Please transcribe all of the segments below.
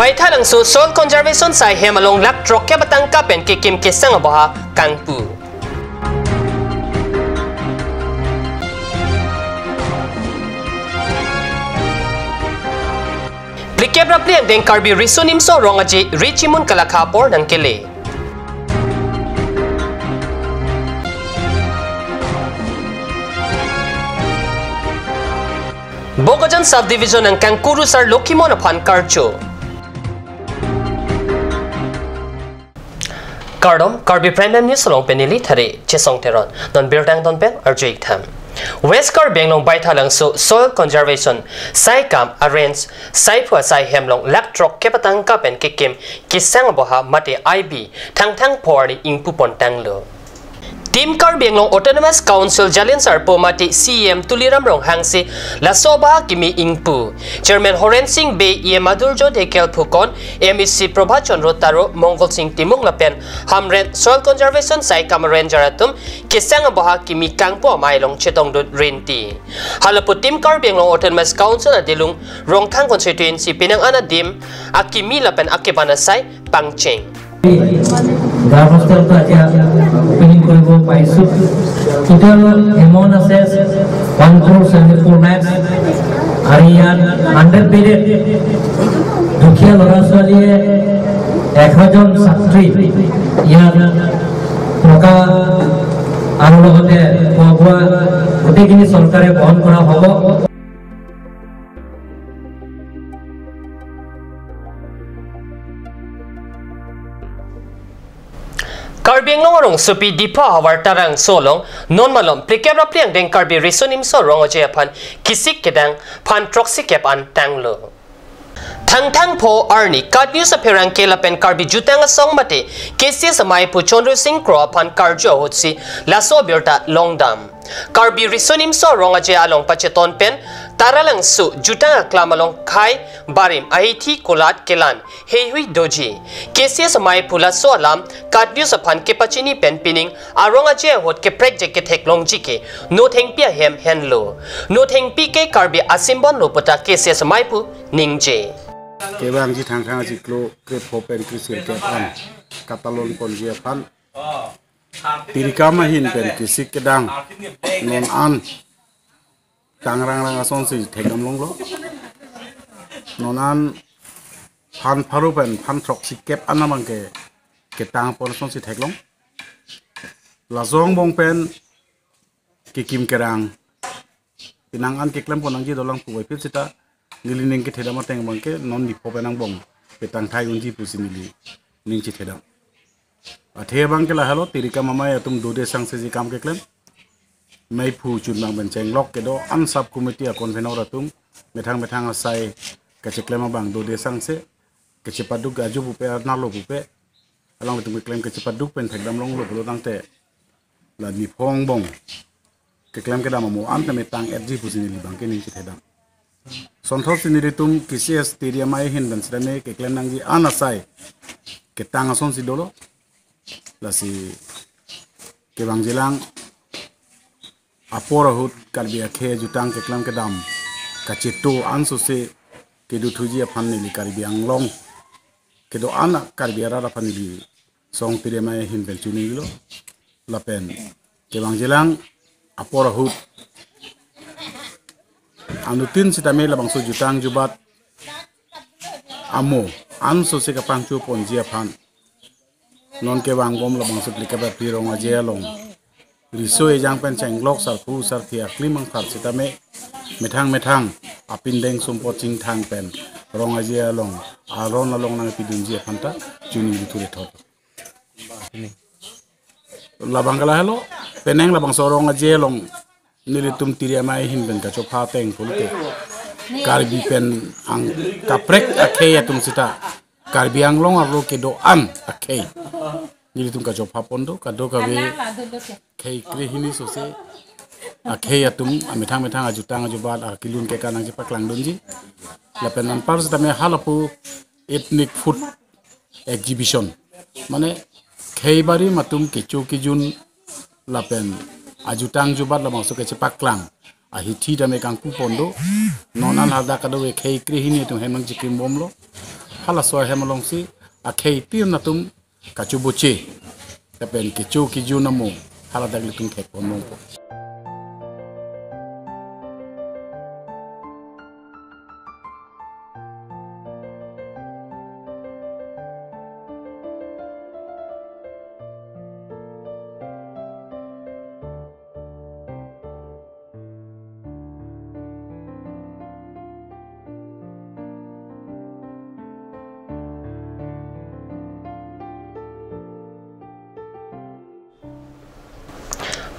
Baithalang su soil conservation sai hemalong lak trok ke batang kapen ke kim ke sang baha kangpu. Plikebra pliang deng Karbi risunim so rongaji richimun kalakapor nang kele. Bogojan subdivision ng Kangkuru sar Lokimon upon Karcho. Karbi Premium News along penili thari chesong teron non birdang don pen arjoik tham. West Karbi long baithalang so soil conservation sai kam arrange sai phua sai hemlong laktrok kepatang kapen kekim kisang boha mate IB thang por ni ingpu pontang lo. Team Karbi long Autonomous Council Jalin Sarpo mati CM Tuliram rong hangsi lasoba kimi ingpu. Chairman Horen Singh Be Ye Madurjo Dekel Pukon MEC Prabhachon Rotaro Mongol Singh Timung Lapen Hamren Soil Conservation Sai Kamaren Jaratum Kisang Boha Kimi Kangpo Mailong Chetong Dut Rinti. Halapu Team Karbi long Autonomous Council Adilung Rong Thang Constituency Pinang Anadim Akimi Lapen Akibana Sai Pangcheng. Garostel aja opening koribo paisut total amount assess 174 lakhs Harian 100 bedded দুখীয়া ল'ৰা ছোৱালীয়ে 1000জন ছাত্ৰী ইয়াত টকা আৰু লগতে খোৱা গোটেইখিনি চৰকাৰে বহন কৰা হ'ব। Karbi ngorong supi dipa hawar tarang solong non malom plikebra pliang deng Karbi risunim so rong oje pan kisik kedang pan troksi kep an tanglo. Thang po arni kat news appearang kela pen Karbi jutang song mate kesi samai pu chondro sing kro pan karjo hotsi laso birta longdam. Karbi risunim so rong oje along pacheton pen taralang su jutang klamalong khai barim ahithi kolat kelan hehui doji kesi samai pula so alam kat news apan ke pachini pen pining arong aje hot ke project ke theklong ji ke no theng pia hem henlo no theng pi ke Karbi asimbon lo pata kesi samai pu ningje Kebang ji thang ji klo ke phopen krisil ke pan katalon kon ji pan tirikama hin pen kisik kedang non an tangrang ason si thegam long lo nonan pan pharu pen pan trok si kep anamang ke tang pon son si theglong lazong bong pen ki kim kerang pinang an ke klem ponang ji dolang puai pil sita nilining ke thedam teng bang ke non ni phopen ang bong petang thai unji pusinili ning chi thedam athe bang ke la halo tirika mama ya tum dode sang se ji kam ke klem mai phu chun bang ben cheng lok ke do an sub committee a convener atum methang asai ke cheklema bang dode sang se ke chepaduk aju bu pe na lo bu pe along with the claim ke chepaduk pen thekdam long lo lo tang te la ni phong bong ke claim ke dam mo an te metang fg pusinili bang ke ning chi thedam sonthor siniri tum kisi stadium ai hin dan srame ke claim nang ji an asai ke tang ason si dolo la si ke bang jilang apora hut Karbi akhe jutang ke klam ke dam kachitu ansu se ke du thuji aphan ni Karbi anglong ke do ana Karbi ara aphan ni song pire mai hin bel chuni lo lapen ke bang jilang apora hut anu tin sitame labang su jutang jubat amo ansu se ka pangchu ponji aphan non ke bang bom labang su plikaba pirong aje long riso ejang pen chenglok sar pu sar thia klimang khar sitame methang apin deng sumpo ching thang pen rong aje long aron along nang pidunji phanta chuni bithure thot labangala helo peneng labang sorong aje long nilitum tiria mai hin ben ka chopha teng pulte Karbi pen ang kaprek akhe atum sita Karbi anglong aro ke do an akhe nilitum ka chopha pondo ka do ka be kei krehini sose akhe atum amethang ajutang ajubat akilun ke kanang ji paklang donji lapenan pars tame halapu ethnic food exhibition mane khei bari matum kechu kijun lapen ajutang jubat lamang so ke paklang ahithi dame kang pu pondo nonan hada kado khei krehini tum hemang jikim bomlo hala soy hemalong si a khei tim na tum kachu buchi ta pen kichu kiju namu hala dagli tum khek pomong po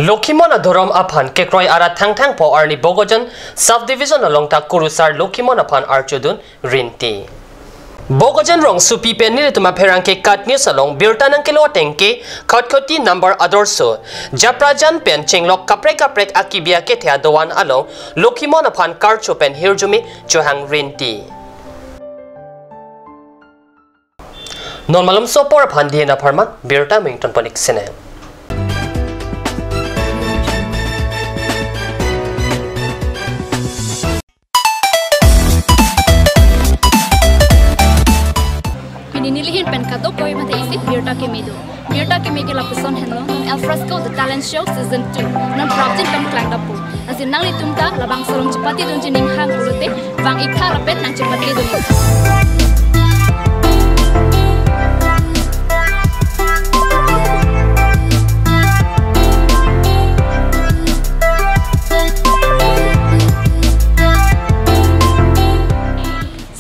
Lokimon Adoram upon Kekroi Ara Tang Tang Po Arni Bogojan Subdivision along Ta Kurusar Lokimon upon Archudun Rinti. Bogojan Rong Supi Penil to Maperanke Cut News along Birtan Kilo Tenke Kotkoti number Adorso Japrajan Pen Chinglok Kaprek Kaprek Akibia Ketia Doan along Lokimon upon Karchopen Hirjumi Johang Rinti. Normalum Sopor Pandi na Parman Birta Mington Ponik Sene. Nilihin pen kato koi mate isi Birta ke medo la person henlo El Fresco the talent show season 2 non project pen klang dapu asin nang litumta labang solong cepati dun jining hang urute bang ikha rapet nang cepati dun.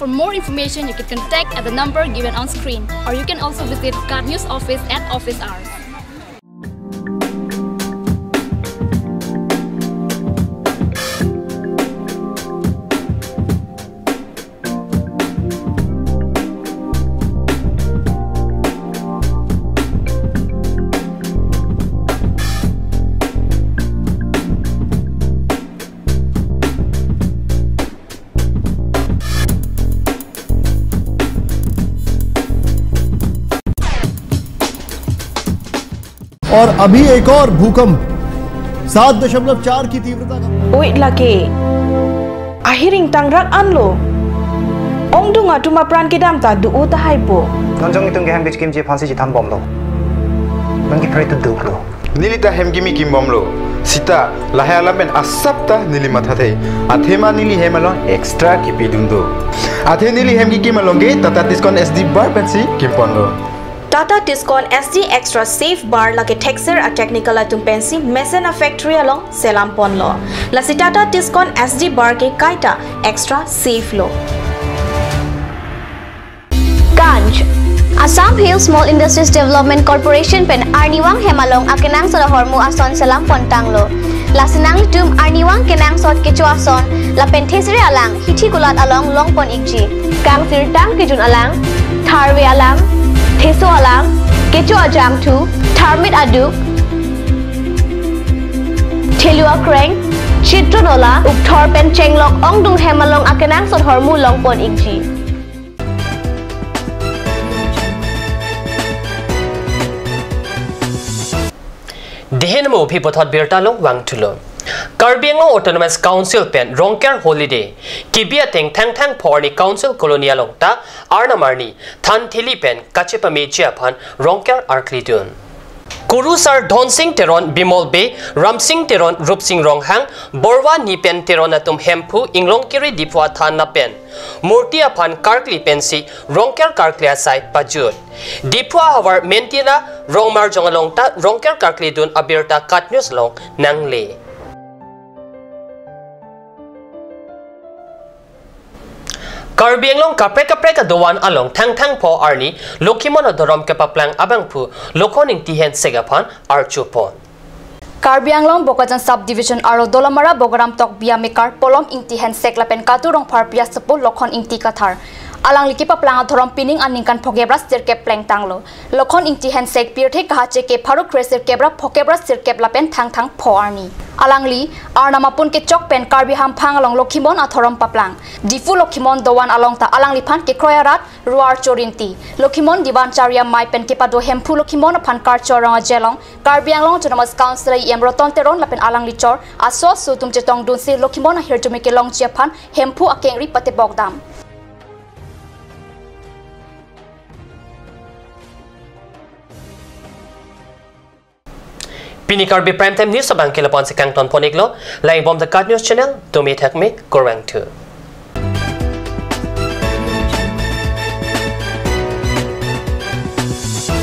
For more information, you can contact at the number given on screen, or you can also visit Card News office at office hours. और अभी एक और भूकंप 7.4 की तीव्रता का Wait lagi. Ahiring tangrak anlo. Ong dunga tuma pran kedam ta du uta haipo. Nonjong itong geham bich kimji phansi ji tham bomlo. Nongi phari tu duklo. Nilita hem gimi kim bomlo. Sita lahaya lamen asapta nili mathate. Athema nili hemalon extra kipi dundo. Athe nili hem ki malonge tata discount SD bar pensi kim ponlo. Tata Discount SD Extra Safe Bar lagi texture a technical atum pensi Mesena Factory along Selam Pon lo. Lasi Tata Discount SD Bar ke kaita extra safe lo. Ganj Assam Hill Small Industries Development Corporation pen Arniwang Hemalong akenang sa hormu ason Selam Pontang lo. Lasinang litum Arniwang kenang sot kecu ason la pentesri alang hiti gulat along Longpon Ikji. Kang tirtang kijun alang Karbi alang Teso alang, kecu ajam tu, tarmit aduk, telua kreng, citronola, uktor pen cenglok ong dung hemalong akenang sot hormu longpon ikji. Dihin mo pipotot Birta long wang tulo. Karbi Autonomous Council pen Rongker Holiday Kibia Teng Tang Tang Porni Council Colonial Longta Arnamarni Tan Thili pen Kachepame Chiapan Rongker Arklidun Kurusar Dhonsing Teron Bimol Bay Ramsing Teron Rupsing Ronghang Borwa Nipen Teronatum Hempu Inglong Kiri Dipwa Than na pen Murti apan Karkli pensi Rongker Karklia site Pajut Dipwa Hawar Mentina Rongmar Jongalongta Rongker Karklidun Abirta Katnews Long Nangle Karbi long kaprek doan along tang tang po arni Lokimon Adoram kapaplang abangpu lokoning tihen segapan archupon. Karbi Anglong Bogajan Subdivision Aro Dolamara Bogaram Tok Biamikar Polom Ingti Hensek Lapen Katurong Parpia Sepu Lokon Ingti Katar Alang Likipa Planga Thorom Pining Aningkan Pokebras Sirkep Pleng Tanglo Lokon Ingti Hensek Pirte Kahache Ke Paru Kresir Kebra Pokebras Sirkep Lapen Tang Tang Po Arni Alang Li Arnamapun Ke Chok Pen Karbi Hampang Along Lokimon Athorom Paplang Difu Lokimon Dowan Along Ta Alang Lipan Ke Kroyarat Ruar Chorinti Lokimon Divan Charia Mai Pen Ke Pado Hempu Lokimon Apan Karchorong Jelong Karbi Anglong Autonomous Council Roton Teron Lapen Alang Lichor Aso Sutum Jetong Dunsi Lokimon Hirtumike Long Japan Hempu Akengri Pate Bogdam Pini Karbi Prime Time News abang kilapon si Kang Ton Poniglo, lai bom the Card News Channel, to me thak me, korang tu.